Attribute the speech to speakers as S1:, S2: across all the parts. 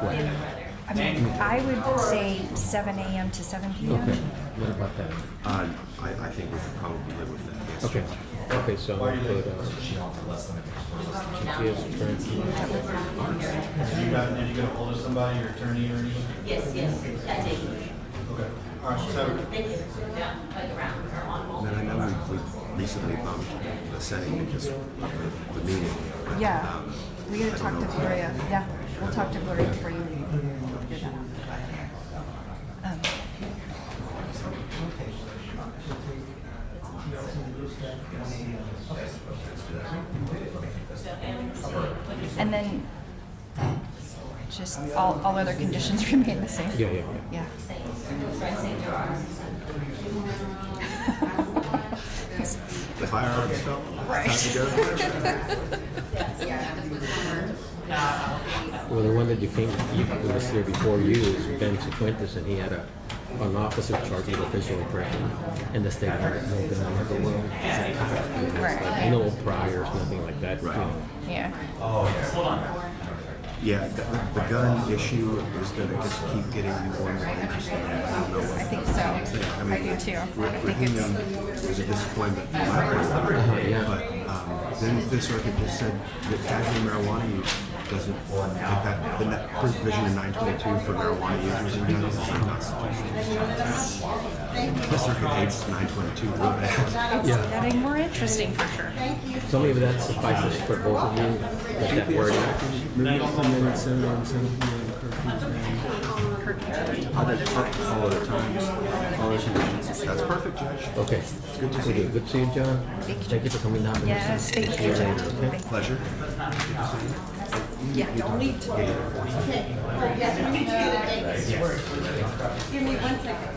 S1: I mean, I would say 7 a.m. to 7 p.m.
S2: Okay. What about that?
S3: I think we could probably live with that. Yes.
S2: Okay. Okay, so I'm gonna put GPS currency.
S4: Did you get a hold of somebody, your attorney or anything?
S5: Yes, I did.
S4: Okay. All right, so
S5: They did, yeah, like around or on hold.
S3: And I know we recently bumped the setting because of the meeting.
S1: Yeah. We gotta
S3: I
S1: talk
S3: don't
S1: to
S3: know.
S1: Gloria. Yeah, we'll talk to Gloria before you figure that out. And then just all other conditions remain the same.
S2: Yeah.
S1: Yeah.
S3: The firearms fell.
S1: Right.
S3: How'd you go?
S2: Well, the one that you came, who was here before you is Ben Sequentis, and he had an officer charged with official oppression, and the state had no gun in the world.
S1: Right.
S2: No priors, nothing like that.
S3: Right.
S2: You know.
S1: Yeah.
S3: Yeah, the gun issue is going to just keep getting more and more interesting. I don't know what.
S1: I think so.
S3: I mean,
S1: I do too. I think
S3: Rahim
S1: it's
S3: was a disappointment for my part.
S2: Yeah.
S3: But then the Fifth Circuit just said that casual marijuana use doesn't take that the provision in 922 for marijuana users in guns is unconstitutional. The Fifth Circuit hates 922 real bad.
S1: it's getting more interesting for sure.
S2: Tell me if that suffices for both of you. With that word.
S6: Maybe I'll come in at 7 a.m. 7 p.m. Other times, all the conditions.
S3: That's perfect, Judge.
S2: Okay. Good to see you. Good to see you, John. Thank you for coming down.
S1: Yes, thank you.
S2: Okay.
S3: Pleasure.
S1: Yeah, don't leave.
S7: Give me 1 second.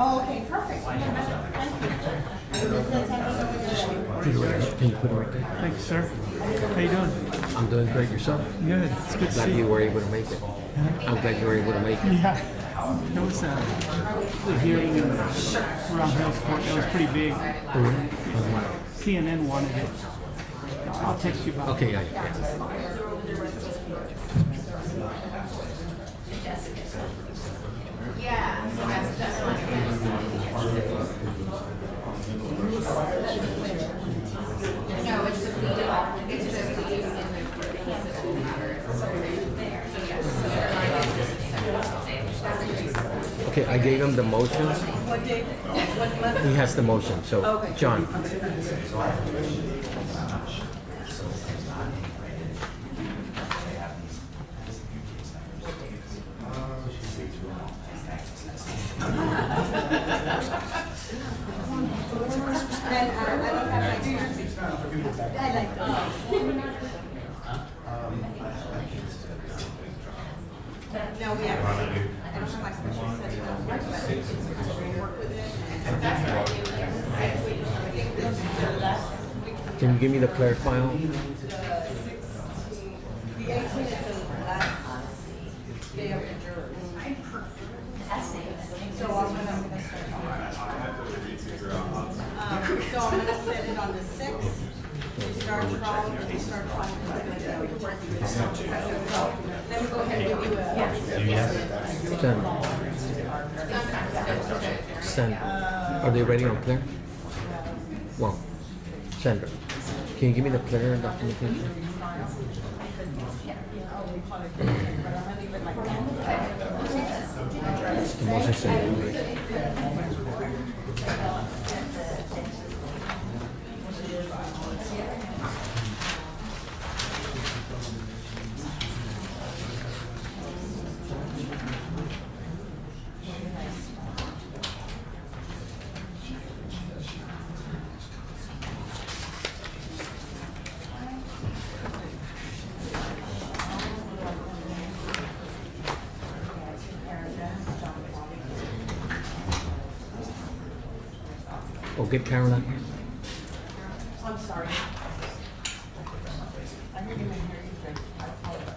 S7: Oh, okay, perfect. Thank you.
S2: Can you put it right there?
S6: Thank you, sir. How you doing?
S2: I'm doing great. Yourself?
S6: Good. It's good to
S2: Glad
S6: see
S2: you
S6: you.
S2: were able to make it. I'm glad you were able to make it.
S6: Yeah. There was a hearing in around Hills Court that was pretty big. CNN wanted it. I'll text you about it.
S2: Okay, yeah. Okay, I gave him the motion. He has the motion. So, John.
S7: No, we have. I don't have my special setting up. Work with it.
S2: Can you give me the Clare file?
S7: The 18th is the last day of the jurors. So I'm gonna start. So I'm gonna set it on the 6th. We start trial, we start trial. Let me go ahead and give you a.
S2: Send. Are they ready on Clare? Well, Sandra, can you give me the Clare documentation? The motion sent. Oh, get Caroline.
S7: I'm sorry. I didn't even hear you say. I apologize.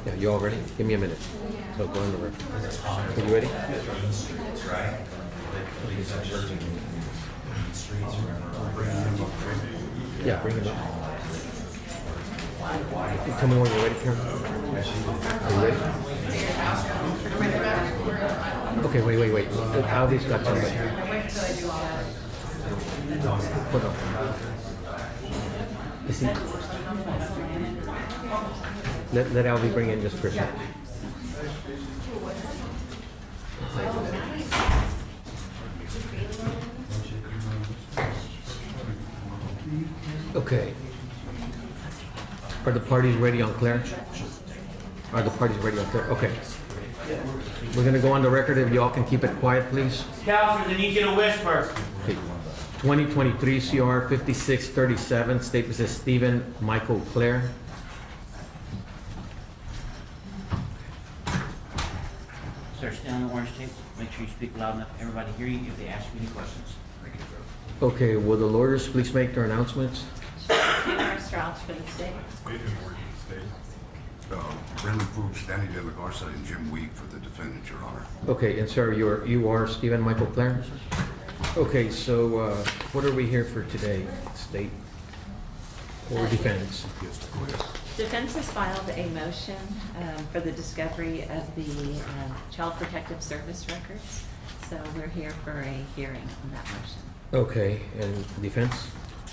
S2: Yeah, you all ready? Give me a minute. So go on the record. Are you ready? Yeah, bring it up. Tell me when you're ready, Karen. Are you ready? Okay, wait. Alvy's got somebody. Hold on. Is he? Let Alvy bring in just for a second. Okay. Are the parties ready on Clare? Are the parties ready on Clare? Okay. We're gonna go on the record. If y'all can keep it quiet, please.
S8: Counselors, I need you to whisper.
S2: Okay. 2023 CR 5637. State Mrs. Stephen Michael Clare.
S8: Sir, stay on the orange tape. Make sure you speak loud enough for everybody to hear you if they ask you any questions.
S2: Okay, will the lawyers please make their announcements?
S5: Taylor Strauch for the state.
S9: Brandon Fuchs, Danny De La Garza, and Jim Week for the defendant, Your Honor.
S2: Okay, and sir, you are Stephen Michael Clare? Okay, so what are we here for today? State or defense?
S5: Defense has filed a motion for the discovery of the Child Protective Service records. So we're here for a hearing on that motion.
S2: Okay, and defense?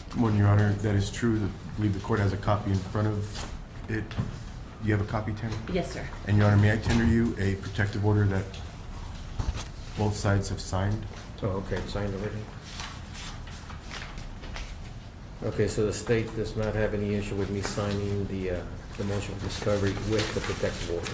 S3: Good morning, Your Honor. That is true. I believe the court has a copy in front of it. Do you have a copy, Tammy?
S5: Yes, sir.
S3: And Your Honor, may I tender you a protective order that both sides have signed?
S2: Oh, okay, signed already. Okay, so the state does not have any issue with me signing the motion of discovery with the protective order.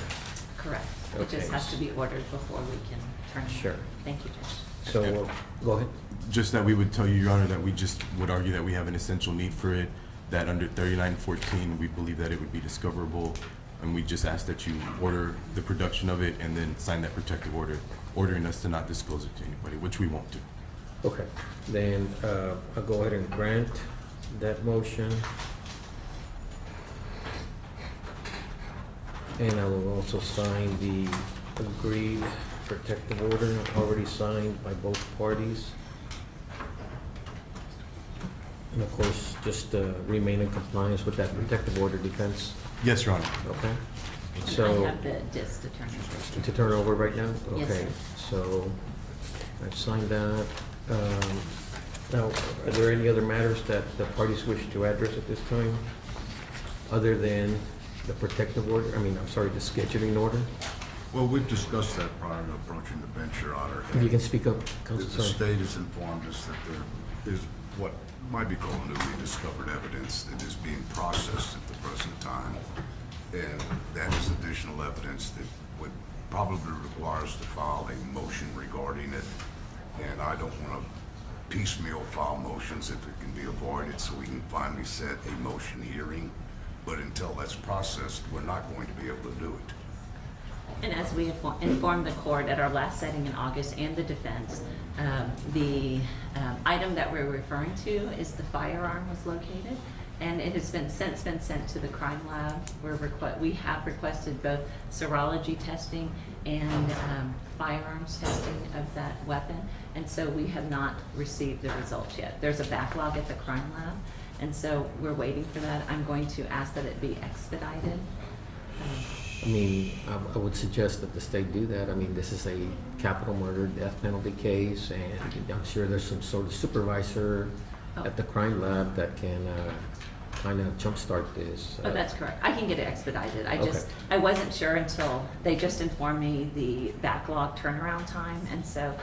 S5: Correct. It
S2: Okay.
S5: just has to be ordered before we can turn it.
S2: Sure.
S5: Thank you, Judge.
S2: So, go ahead.
S3: Just that we would tell you, Your Honor, that we just would argue that we have an essential need for it, that under 3914, we believe that it would be discoverable, and we just ask that you order the production of it and then sign that protective order, ordering us to not disclose it to anybody, which we won't do.
S2: Okay, then I'll go ahead and grant that motion. And I will also sign the agreed protective order, already signed by both parties. And of course, just remain in compliance with that protective order, defense,
S3: Yes, Your Honor.
S2: okay?
S5: And
S2: So,
S5: I have the disc to turn it.
S2: to turn over right now?
S5: Yes,
S2: Okay,
S5: sir.
S2: so I've signed that. Now, are there any other matters that the parties wish to address at this time? Other than the protective order, the scheduling order?
S9: Well, we've discussed that prior to approaching the bench, Your Honor.
S2: If you can speak up,
S9: The
S2: Counsel,
S9: the
S2: sorry.
S9: state has informed us that there is what might be called newly discovered evidence that is being processed at the present time. And that is additional evidence that would probably require us to file a motion regarding it. And I don't want to piecemeal file motions if it can be avoided, so we can finally set a motion hearing. But until that's processed, we're not going to be able to do it.
S5: And as we informed the court at our last setting in August and the defense, the item that we're referring to is the firearm was located, and it has been since been sent to the crime lab. We have requested both serology testing and firearms testing of that weapon, and so we have not received the results yet. There's a backlog at the crime lab, and so we're waiting for that. I'm going to ask that it be expedited.
S2: I would suggest that the state do that. This is a capital murder, death penalty case, and I'm sure there's some sort of supervisor at the crime lab that can kind of jumpstart this.
S5: Oh, that's correct. I can get it expedited.
S2: Okay.
S5: I wasn't sure until they just informed me the backlog turnaround time, and so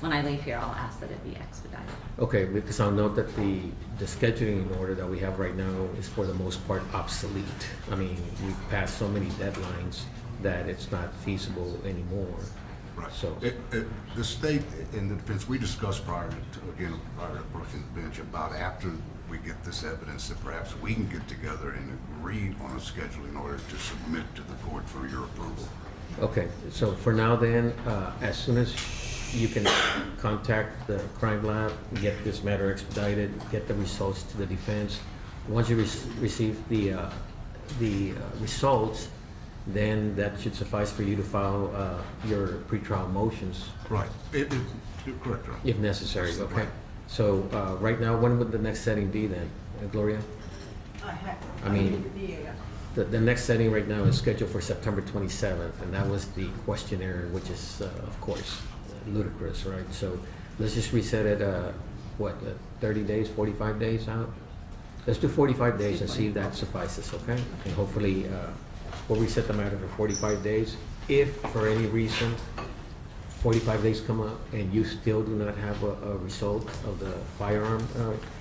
S5: when I leave here, I'll ask that it be expedited.
S2: Okay, because I'll note that the scheduling order that we have right now is for the most part obsolete. We've passed so many deadlines that it's not feasible anymore.
S9: Right.
S2: So,
S9: The state and the defense, we discussed prior to approaching the bench about after we get this evidence that perhaps we can get together and agree on a scheduling order to submit to the court for your approval.
S2: okay, so for now then, as soon as you can contact the crime lab, get this matter expedited, get the results to the defense. Once you receive the results, then that should suffice for you to file your pretrial motions
S9: Right. Correct, right.
S2: if necessary, okay? So right now, when would the next setting be then, Gloria? I mean, the next setting right now is scheduled for September 27th, and that was the questionnaire, which is, of course, ludicrous, right? So let's just reset it, 30 days, 45 days out? Let's do 45 days and see if that suffices, okay? And hopefully, we'll reset the matter for 45 days. If for any reason 45 days come up and you still do not have a result of the firearm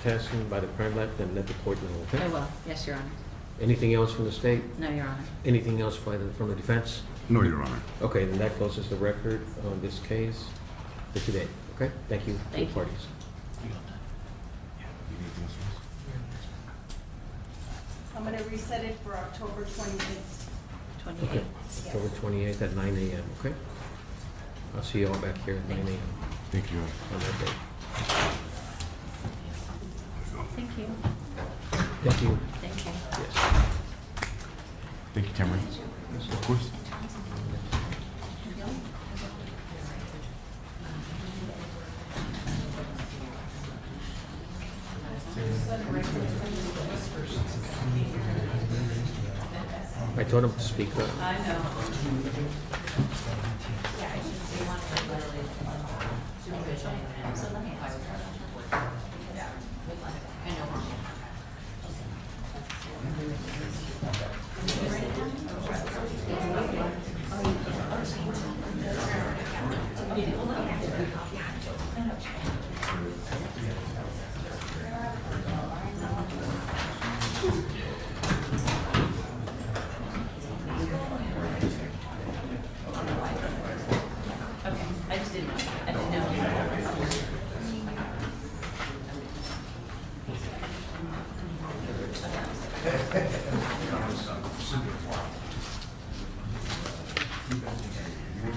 S2: testing by the crime lab, then let the court know, okay?
S5: I will, yes, Your Honor.
S2: Anything else from the state?
S5: No, Your Honor.
S2: Anything else from the defense?
S9: No, Your Honor.
S2: Okay, then that closes the record on this case for today, okay? Thank you to the
S5: Thank you.
S2: parties.
S7: I'm gonna reset it for October 28th.
S2: Okay,
S5: 28.
S2: October 28th at 9 a.m., okay? I'll see you all back here at 9 a.m.
S3: Thank you.
S2: on that day.
S5: Thank you.
S2: Thank you.
S5: Thank you.
S2: Yes.
S3: Thank you, Tamara. Of course.
S2: I told him to speak up.
S5: I know. Okay, I just didn't know. I didn't know.